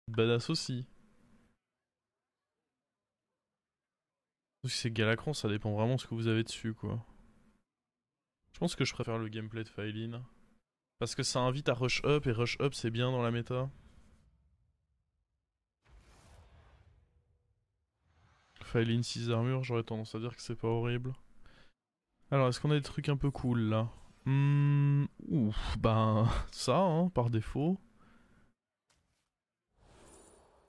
Badass aussi. Si c'est Galacron, ça dépend vraiment de ce que vous avez dessus, quoi. Je pense que je préfère le gameplay de Failin. Parce que ça invite à rush up, et rush up c'est bien dans la méta. Failin 6 armures, j'aurais tendance à dire que c'est pas horrible. Alors, est-ce qu'on a des trucs un peu cool là? Ouf, ben ça, hein, par défaut.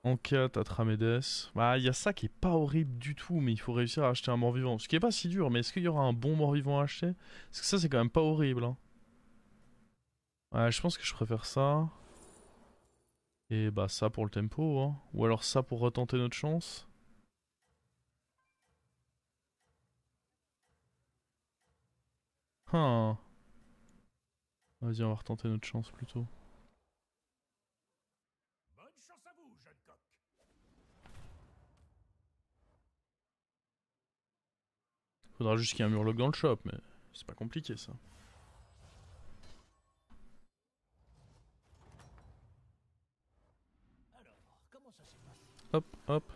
En 4 à Tramedes. Bah, il y a ça qui est pas horrible du tout, mais il faut réussir à acheter un mort-vivant. Ce qui est pas si dur, mais est-ce qu'il y aura un bon mort-vivant à acheter? Parce que ça, c'est quand même pas horrible, hein. Ouais, je pense que je préfère ça. Et bah, ça pour le tempo, hein. Ou alors ça pour retenter notre chance. Hein. Vas-y, on va retenter notre chance plutôt. Faudra juste qu'il y ait un murloc dans le shop, mais c'est pas compliqué ça. Hop, hop.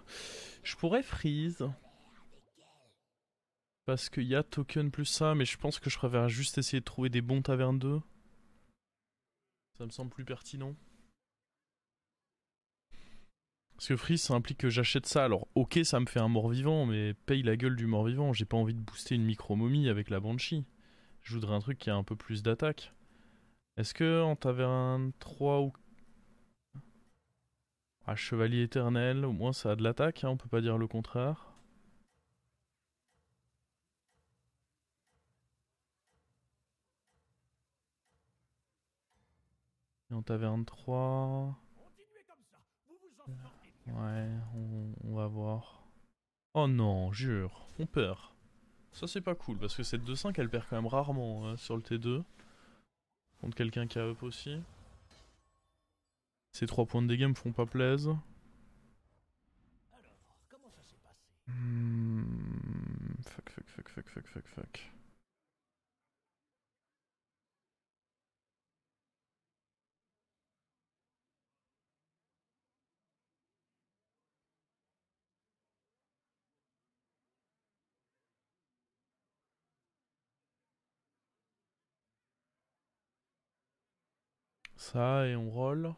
Je pourrais freeze. Parce qu'il y a token plus ça, mais je pense que je préfère juste essayer de trouver des bons tavernes 2. Ça me semble plus pertinent. Parce que freeze, ça implique que j'achète ça. Alors, ok, ça me fait un mort-vivant, mais paye la gueule du mort-vivant. J'ai pas envie de booster une micro-momie avec la Banshee. Je voudrais un truc qui a un peu plus d'attaque. Est-ce que en taverne 3 ou... Ah, Chevalier éternel, au moins ça a de l'attaque, hein, on peut pas dire le contraire. Et en taverne 3... Ouais, on va voir. Oh non, jure, on perd. Ça c'est pas cool, parce que cette 2-5 elle perd quand même rarement sur le T2. Contre quelqu'un qui a up aussi. Ces 3 points de dégâts me font pas plaisir. Fuck, fuck, fuck, fuck, fuck, fuck, fuck. Ça et on roll.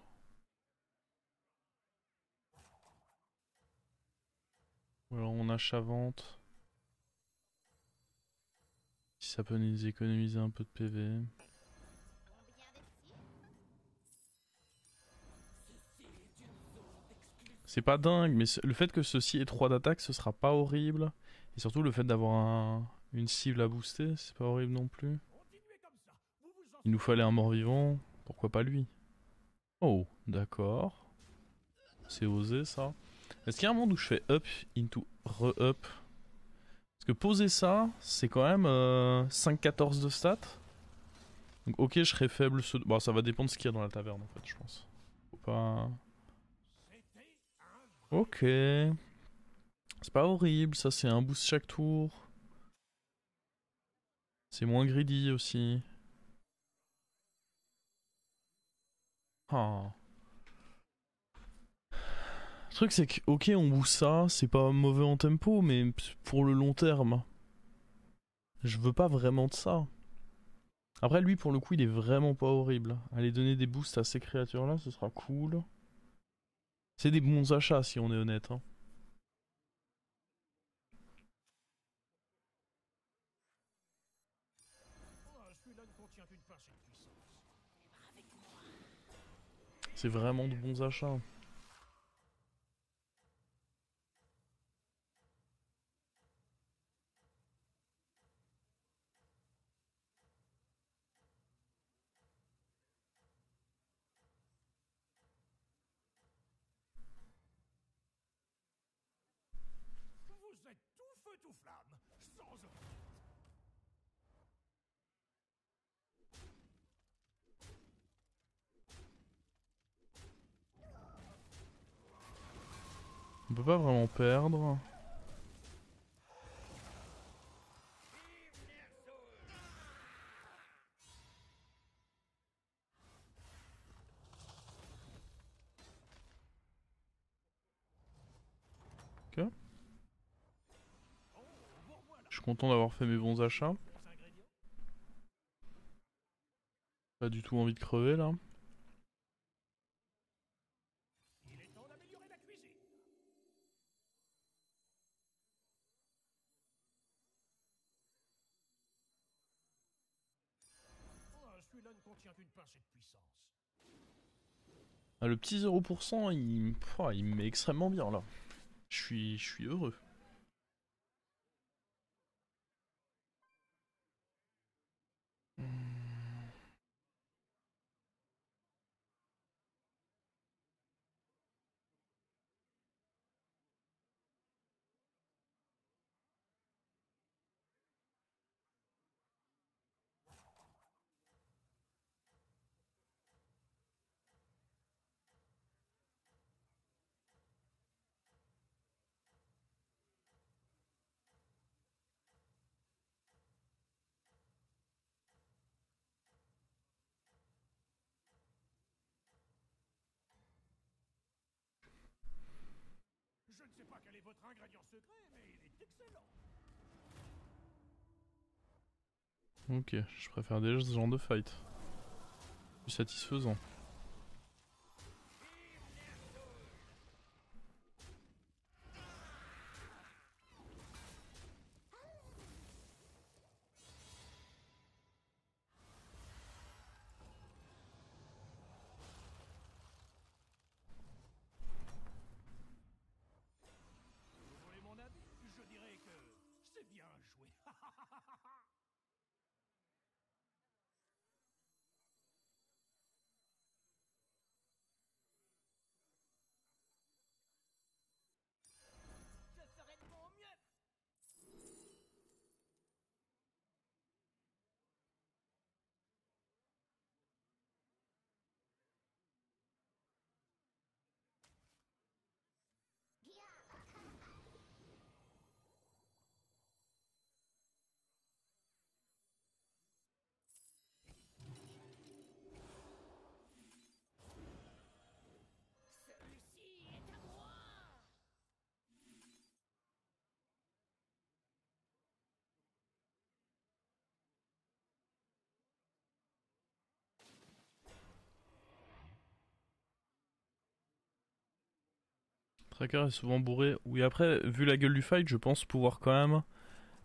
Ou alors on achat-vente. Si ça peut nous économiser un peu de PV. C'est pas dingue, mais le fait que ceci ait 3 d'attaque, ce sera pas horrible. Et surtout le fait d'avoir une cible à booster, c'est pas horrible non plus. Il nous fallait un mort-vivant, pourquoi pas lui? Oh, d'accord. C'est osé ça. Est-ce qu'il y a un monde où je fais up into re-up? Parce que poser ça, c'est quand même 5-14 de stats. Donc ok, je serais faible. Bon, ça va dépendre de ce qu'il y a dans la taverne en fait, je pense. Faut pas... Ok. C'est pas horrible, ça c'est un boost chaque tour. C'est moins greedy aussi. Ah. Le truc c'est que, ok, on booste ça, c'est pas mauvais en tempo, mais pour le long terme, je veux pas vraiment de ça. Après, lui, pour le coup, il est vraiment pas horrible. Aller donner des boosts à ces créatures-là, ce sera cool. C'est des bons achats, si on est honnête, hein. C'est vraiment de bons achats. On peut pas vraiment perdre. Ok. Je suis content d'avoir fait mes bons achats. Pas du tout envie de crever là. Ah, le petit 0%, il me met extrêmement bien là. Je suis heureux. Ok, je préfère déjà ce genre de fight. Plus satisfaisant. Tracker est souvent bourré. Oui, après, vu la gueule du fight, je pense pouvoir quand même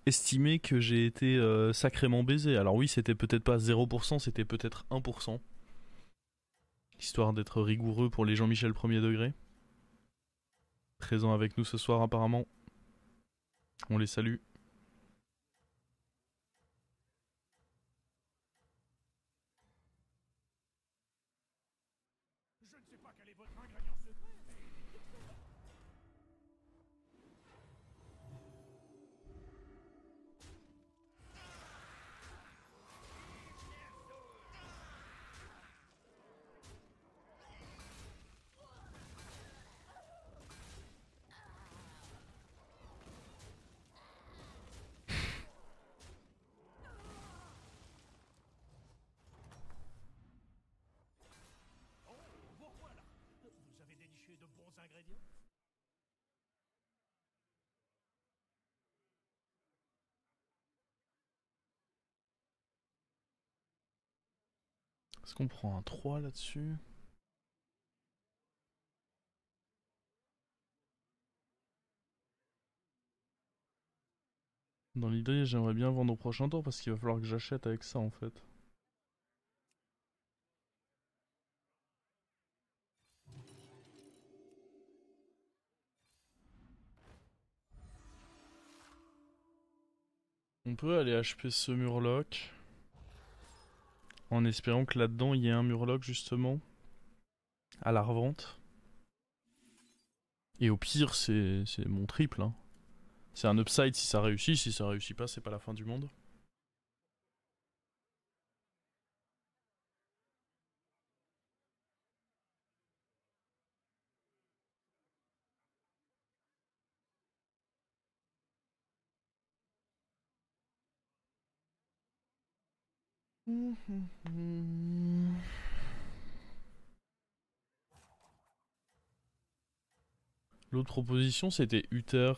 estimer que j'ai été sacrément baisé. Alors oui, c'était peut-être pas 0%, c'était peut-être 1%. Histoire d'être rigoureux pour les Jean-Michel premier degré. Présents avec nous ce soir apparemment. On les salue. Est-ce qu'on prend un 3 là-dessus? Dans l'idée, j'aimerais bien vendre au prochain tour parce qu'il va falloir que j'achète avec ça en fait. On peut aller HP ce Murloc en espérant que là-dedans il y ait un Murloc justement à la revente. Et au pire, c'est mon triple. Hein. C'est un upside si ça réussit. Si ça réussit pas, c'est pas la fin du monde. L'autre proposition c'était Uther.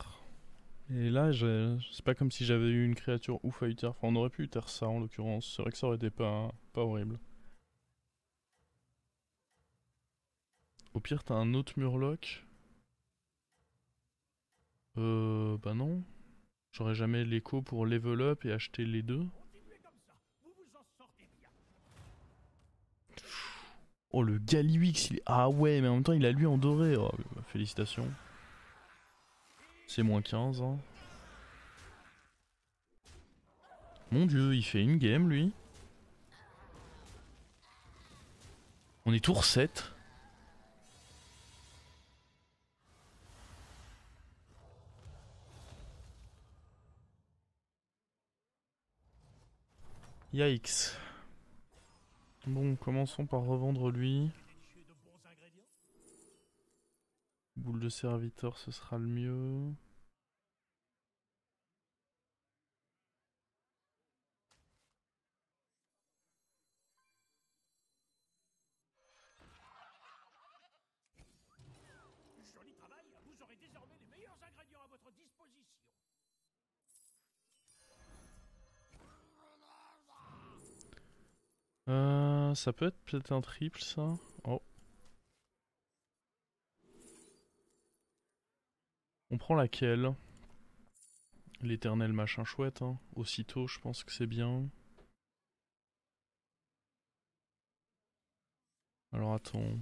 Et là, c'est pas comme si j'avais eu une créature ouf à Uther. Enfin, on aurait pu Uther ça en l'occurrence. C'est vrai que ça aurait été pas horrible. Au pire, t'as un autre Murloc. Bah non. J'aurais jamais l'écho pour level up et acheter les deux. Oh, le Galliwix, il est... Ah ouais, mais en même temps, il a lui en doré. Oh, bah, félicitations. C'est moins 15, hein. Mon dieu, il fait une game, lui. On est tour 7. Yikes. Bon, commençons par revendre lui. Boule de serviteur, ce sera le mieux. Ça peut être peut-être un triple, ça. Oh. On prend laquelle? L'éternel machin chouette, hein. Aussitôt, je pense que c'est bien. Alors attends.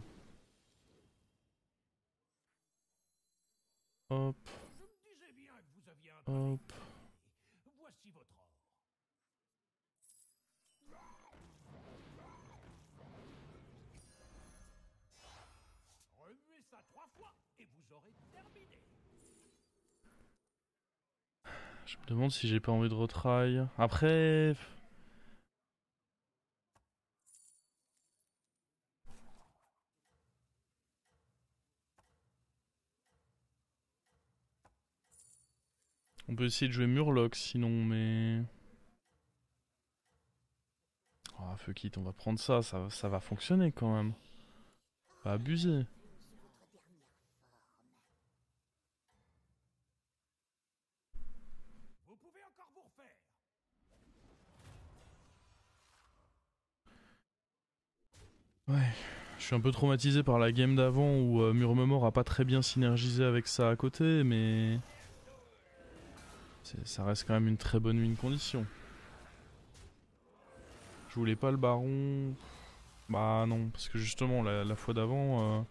Hop. Hop. Je me demande si j'ai pas envie de retry. Après... On peut essayer de jouer Murloc sinon, mais... Oh, fuck it, on va prendre ça, ça va fonctionner quand même. Pas abuser. Ouais, je suis un peu traumatisé par la game d'avant où Murmemort a pas très bien synergisé avec ça à côté, mais... Ça reste quand même une très bonne win condition. Je voulais pas le baron... Bah non, parce que justement, la fois d'avant,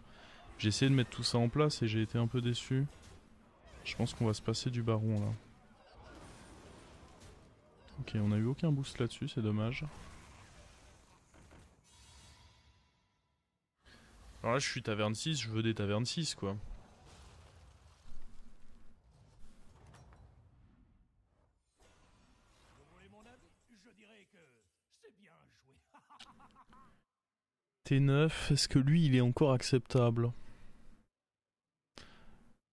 j'ai essayé de mettre tout ça en place et j'ai été un peu déçu. Je pense qu'on va se passer du baron là. Ok, on a eu aucun boost là-dessus, c'est dommage. Alors là, je suis taverne 6, je veux des tavernes 6 quoi. T9, est-ce que lui il est encore acceptable?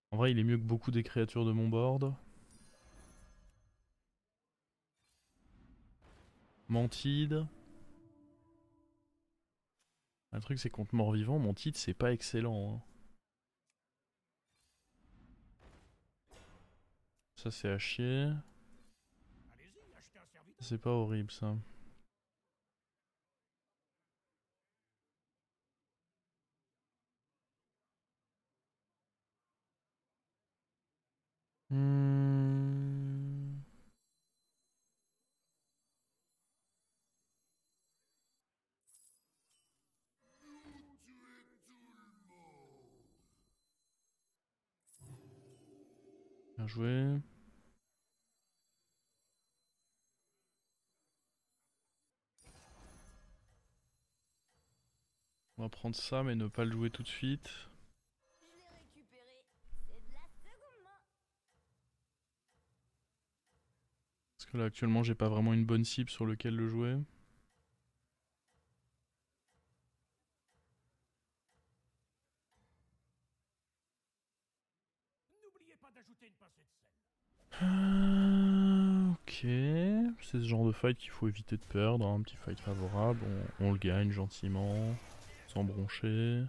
En vrai, il est mieux que beaucoup des créatures de mon board. Mantide. Le truc, c'est contre mort-vivant, Mantide, c'est pas excellent. Hein. Ça, c'est à chier. C'est pas horrible ça. Hmm. Bien joué. On va prendre ça, mais ne pas le jouer tout de suite. Parce que là, actuellement, j'ai pas vraiment une bonne cible sur lequel le jouer. Ok, c'est ce genre de fight qu'il faut éviter de perdre. Un petit fight favorable, on le gagne gentiment, sans broncher.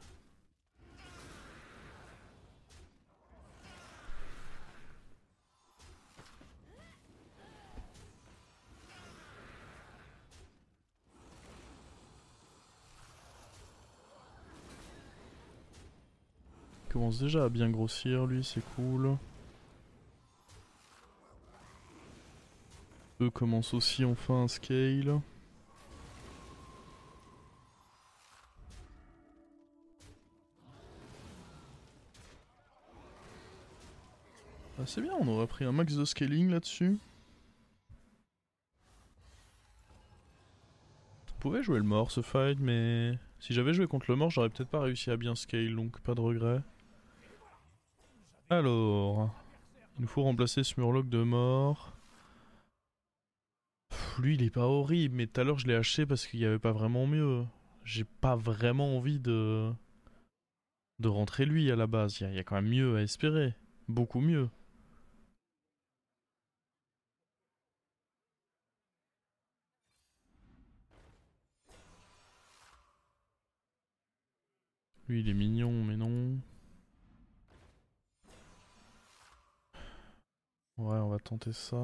Il commence déjà à bien grossir lui, c'est cool. Eux commencent aussi enfin à scale. Ah, c'est bien, on aurait pris un max de scaling là-dessus. On pouvait jouer le mort ce fight, mais si j'avais joué contre le mort, j'aurais peut-être pas réussi à bien scale, donc pas de regret. Alors, il nous faut remplacer ce murloc de mort. Lui, il est pas horrible, mais tout à l'heure je l'ai haché parce qu'il y avait pas vraiment mieux. J'ai pas vraiment envie de rentrer lui à la base. Il y a quand même mieux à espérer, beaucoup mieux. Lui, il est mignon, mais non. Ouais, on va tenter ça.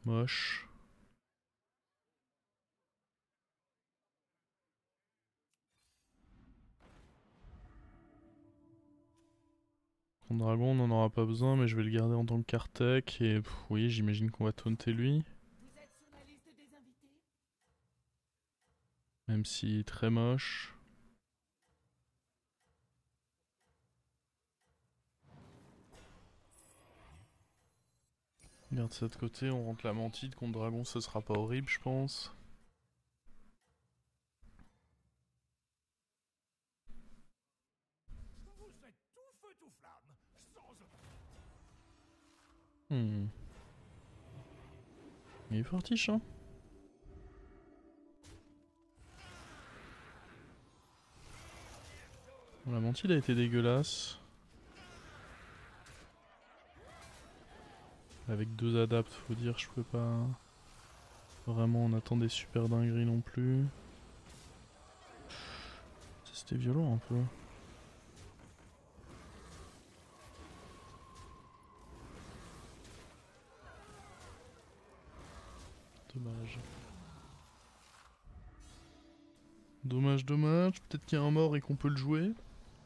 Moche. Contre dragon, on n'en aura pas besoin, mais je vais le garder en tant que Kartek. Et oui, j'imagine qu'on va taunter lui. Même s'il est très moche. Garde ça de côté, on rentre la mantide. Contre dragon, ce sera pas horrible, je pense. Hmm. Il est fortiche, hein. La mantide a été dégueulasse. Avec deux adaptes, faut dire, je peux pas... Vraiment, on attend des super dingueries non plus. C'était violent un peu. Dommage. Dommage, dommage. Peut-être qu'il y a un mort et qu'on peut le jouer.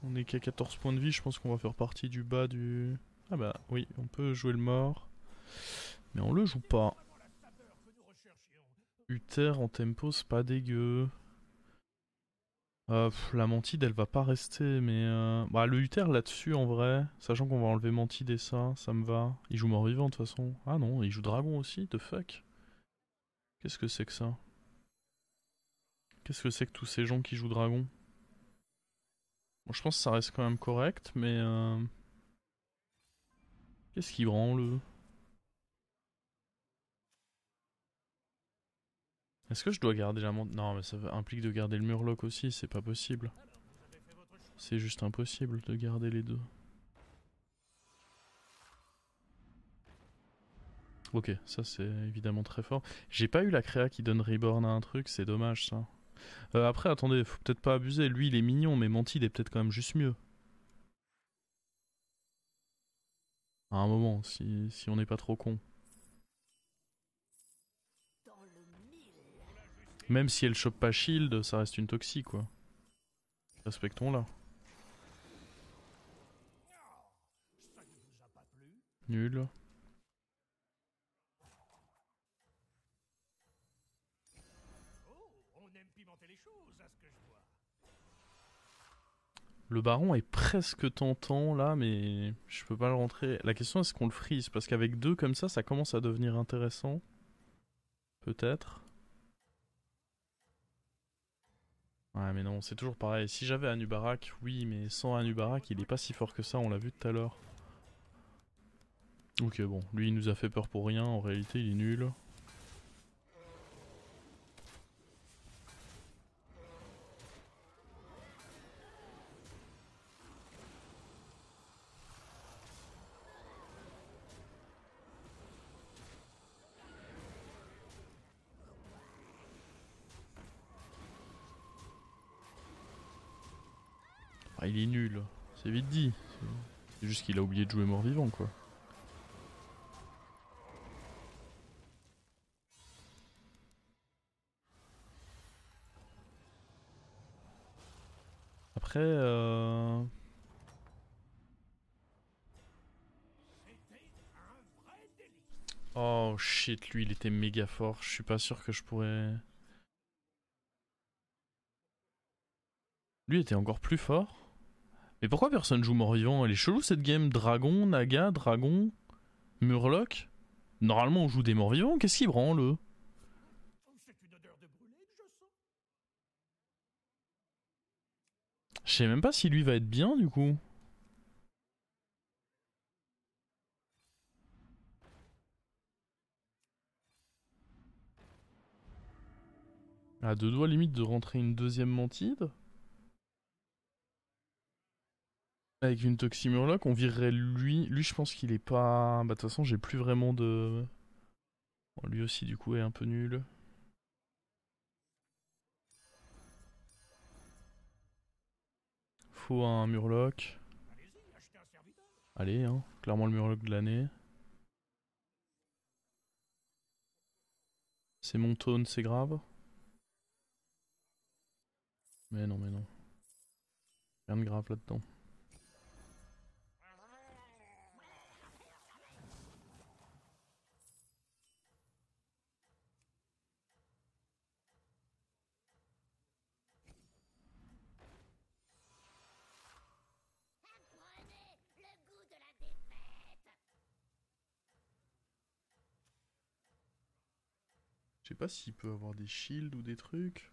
On est qu'à 14 points de vie, je pense qu'on va faire partie du bas du... Ah bah oui, on peut jouer le mort. Mais on le joue pas. Uther en tempo, c'est pas dégueu. La Mantide, elle va pas rester, mais... Bah, le Uther là-dessus, en vrai, sachant qu'on va enlever Mantide et ça me va. Il joue mort-vivant, de toute façon. Ah non, il joue dragon aussi, the fuck. Qu'est-ce que c'est que ça? Qu'est-ce que c'est que tous ces gens qui jouent dragon? Bon, je pense que ça reste quand même correct, mais... Qu'est-ce qui branle? Est-ce que je dois garder la Mantide? Non, mais ça implique de garder le Murloc aussi, c'est pas possible. C'est juste impossible de garder les deux. Ok, ça c'est évidemment très fort. J'ai pas eu la créa qui donne Reborn à un truc, c'est dommage ça. Après, attendez, faut peut-être pas abuser. Lui, il est mignon, mais Mantide est peut-être quand même juste mieux. À un moment, si on n'est pas trop con. Même si elle chope pas shield, ça reste une toxie quoi. Respectons-la. Nul. Le baron est presque tentant là, mais je peux pas le rentrer. La question est-ce qu'on le freeze? Parce qu'avec deux comme ça commence à devenir intéressant. Peut-être. Ouais, mais non, c'est toujours pareil. Si j'avais Anubarak, oui, mais sans Anubarak, il est pas si fort que ça, on l'a vu tout à l'heure. Ok, bon, lui il nous a fait peur pour rien, en réalité il est nul. Ah, il est nul. C'est vite dit. C'est juste qu'il a oublié de jouer mort-vivant, quoi. Après, oh shit, lui il était méga fort. Je suis pas sûr que je pourrais. Lui était encore plus fort. Mais pourquoi personne joue mort-vivant? Elle est chelou cette game. Dragon, Naga, Dragon, Murloc. Normalement on joue des morts-vivants. Qu'est-ce qu'il branle eux? Je sais même pas si lui va être bien du coup. À deux doigts limite de rentrer une deuxième mantide. Avec une Toximurloc, on virerait lui. Lui, je pense qu'il est pas. Bah, de toute façon, j'ai plus vraiment de. Bon, lui aussi, du coup, est un peu nul. Faut un Murloc. Allez, hein. Clairement le Murloc de l'année. C'est mon taunt, c'est grave. Mais non, mais non. Rien de grave là-dedans. Je sais pas s'il peut avoir des shields ou des trucs.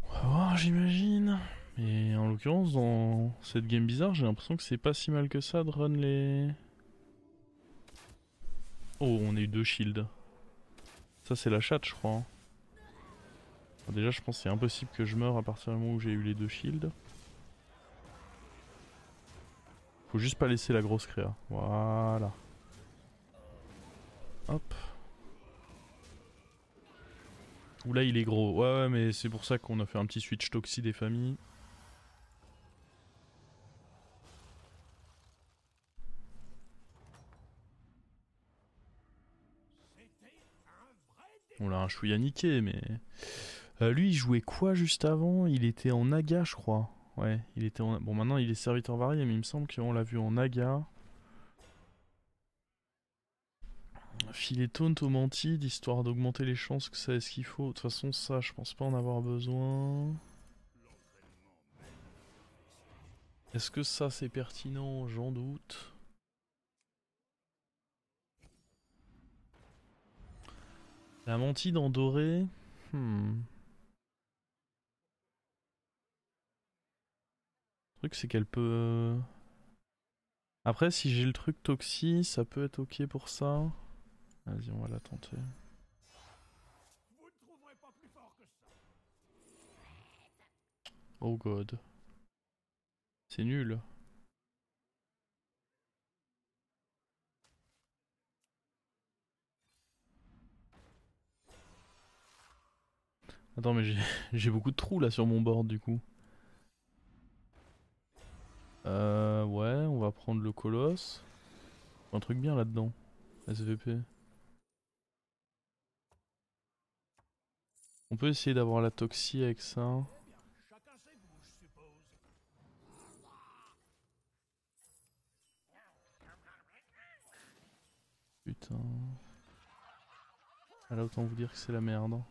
On va voir, j'imagine. Mais en l'occurrence, dans cette game bizarre, j'ai l'impression que c'est pas si mal que ça de run les. Oh, on a eu deux shields. Ça, c'est la chatte, je crois, hein. Bon, déjà, je pense que c'est impossible que je meure à partir du moment où j'ai eu les deux shields. Faut juste pas laisser la grosse créa. Voilà. Hop. Oula, il est gros. Ouais, ouais, mais c'est pour ça qu'on a fait un petit switch toxi des familles. On l'a un chouïa niqué, mais. Lui, il jouait quoi juste avant? Il était en Naga, je crois. Ouais, il était en. Bon, maintenant il est serviteur varié, mais il me semble qu'on l'a vu en Naga. Filer taunt au mantide, histoire d'augmenter les chances que ça ait ce qu'il faut. De toute façon, ça, je pense pas en avoir besoin. Est-ce que ça, c'est pertinent? J'en doute. La mantide en doré. Le truc, c'est qu'elle peut. Après, si j'ai le truc toxi, ça peut être ok pour ça. Vas-y, on va la tenter. Oh god. C'est nul. Attends, mais j'ai beaucoup de trous là sur mon board du coup. Ouais, on va prendre le colosse. Un truc bien là-dedans. SVP. On peut essayer d'avoir la toxie avec ça. Putain. Ah là, autant vous dire que c'est la merde.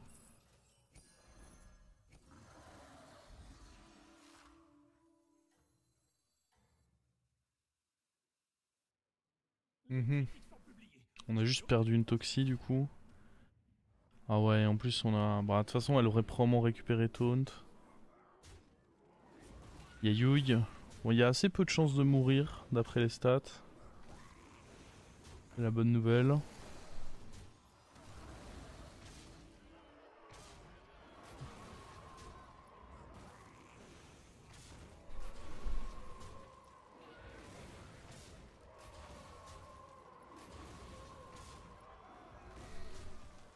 Mhm. On a juste perdu une toxie du coup. Ah ouais, en plus on a. Bah, de toute façon, elle aurait probablement récupéré Taunt. Il y a Yui. Bon, il y a assez peu de chances de mourir d'après les stats. C'est la bonne nouvelle.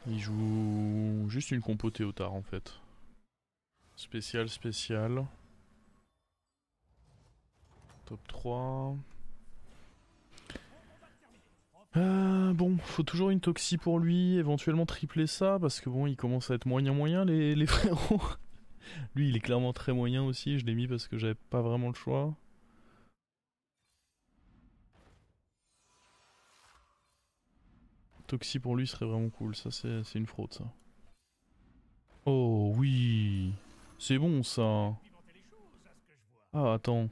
Il joue juste une compo Théotard en fait. Spécial, spécial. Top 3. Bon, faut toujours une toxie pour lui, éventuellement tripler ça, parce que bon, il commence à être moyen les frérots. Lui, il est clairement très moyen aussi, je l'ai mis parce que j'avais pas vraiment le choix. Toxie pour lui serait vraiment cool, ça c'est une fraude ça. Oh oui, c'est bon ça. Ah attends,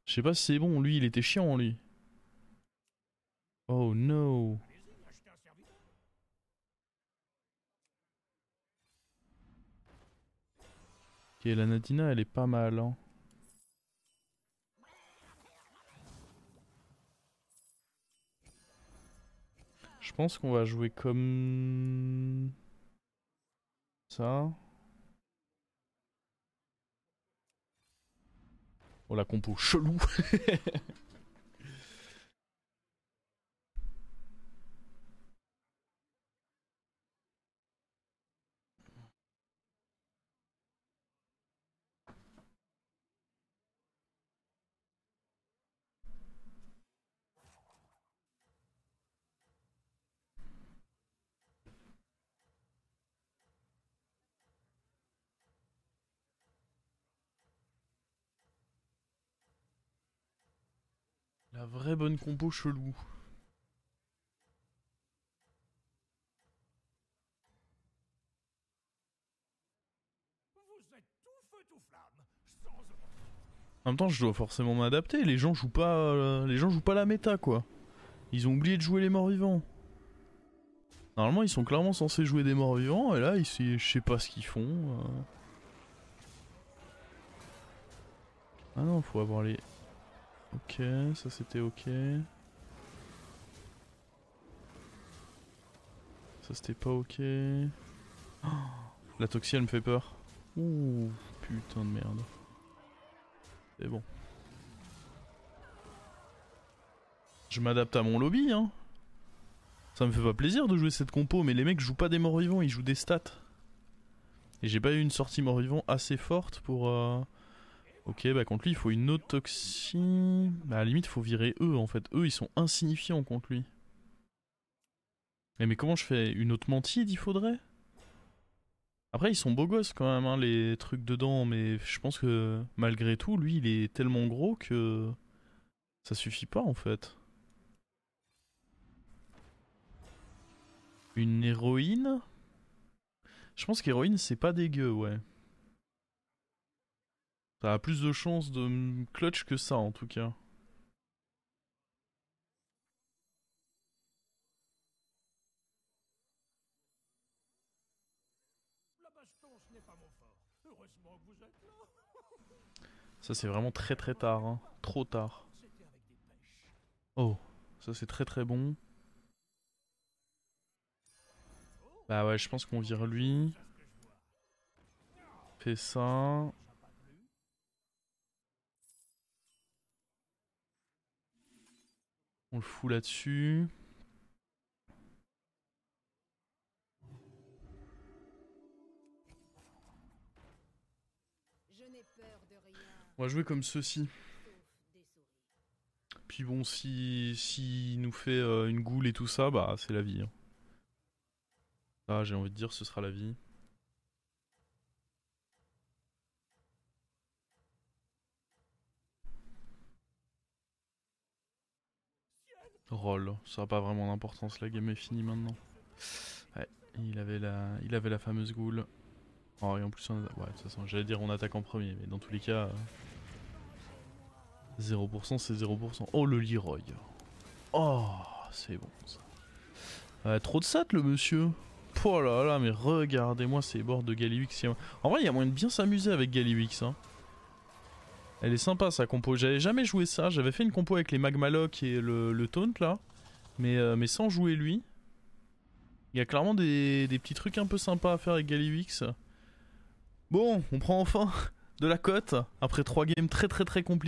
je sais pas si c'est bon, lui il était chiant lui. Oh no. Ok, la Nadina elle est pas mal hein. Je pense qu'on va jouer comme ça. Oh la compo chelou. La vraie bonne compo chelou. En même temps, je dois forcément m'adapter. Les gens jouent pas, la méta quoi. Ils ont oublié de jouer les morts vivants. Normalement, ils sont clairement censés jouer des morts vivants, et là, je sais pas ce qu'ils font. Ah non, faut avoir les. Ok, ça c'était ok. Ça c'était pas ok. Oh, la toxie elle me fait peur. Ouh, putain de merde. C'est bon. Je m'adapte à mon lobby, hein. Ça me fait pas plaisir de jouer cette compo, mais les mecs jouent pas des morts vivants, ils jouent des stats. Et j'ai pas eu une sortie mort vivant assez forte pour. Ok, bah contre lui il faut une autre toxie. Bah à la limite il faut virer eux en fait. Eux ils sont insignifiants contre lui. Mais comment je fais? Une autre mantide il faudrait? Après ils sont beaux gosses quand même hein, les trucs dedans, mais je pense que malgré tout lui il est tellement gros que ça suffit pas en fait. Une héroïne? Je pense qu'héroïne c'est pas dégueu ouais. Ça a plus de chances de me clutch que ça en tout cas. Ça c'est vraiment très très tard hein. Trop tard. Oh, ça c'est très très bon. Bah ouais, je pense qu'on vire lui. Fait ça. On le fout là-dessus. On va jouer comme ceci. Puis bon, si nous fait une goule et tout ça, bah c'est la vie. Hein. Ah, j'ai envie de dire, ce sera la vie. Roll, ça n'a pas vraiment d'importance, la game est finie maintenant. Ouais, il avait la fameuse goule. Oh, et en plus, ouais, de toute façon, j'allais dire on attaque en premier, mais dans tous les cas, 0% c'est 0%. Oh, le Leroy. Oh, c'est bon ça. Trop de sat le monsieur. Oh là là, mais regardez-moi ces bords de Galliwix. En vrai, il y a moyen de bien s'amuser avec Galliwix. Hein. Elle est sympa sa compo. J'avais jamais joué ça. J'avais fait une compo avec les Magmaloc et le Taunt là. Mais sans jouer lui. Il y a clairement des petits trucs un peu sympas à faire avec Galliwix. Bon, on prend enfin de la cote. Après 3 games très compliqués.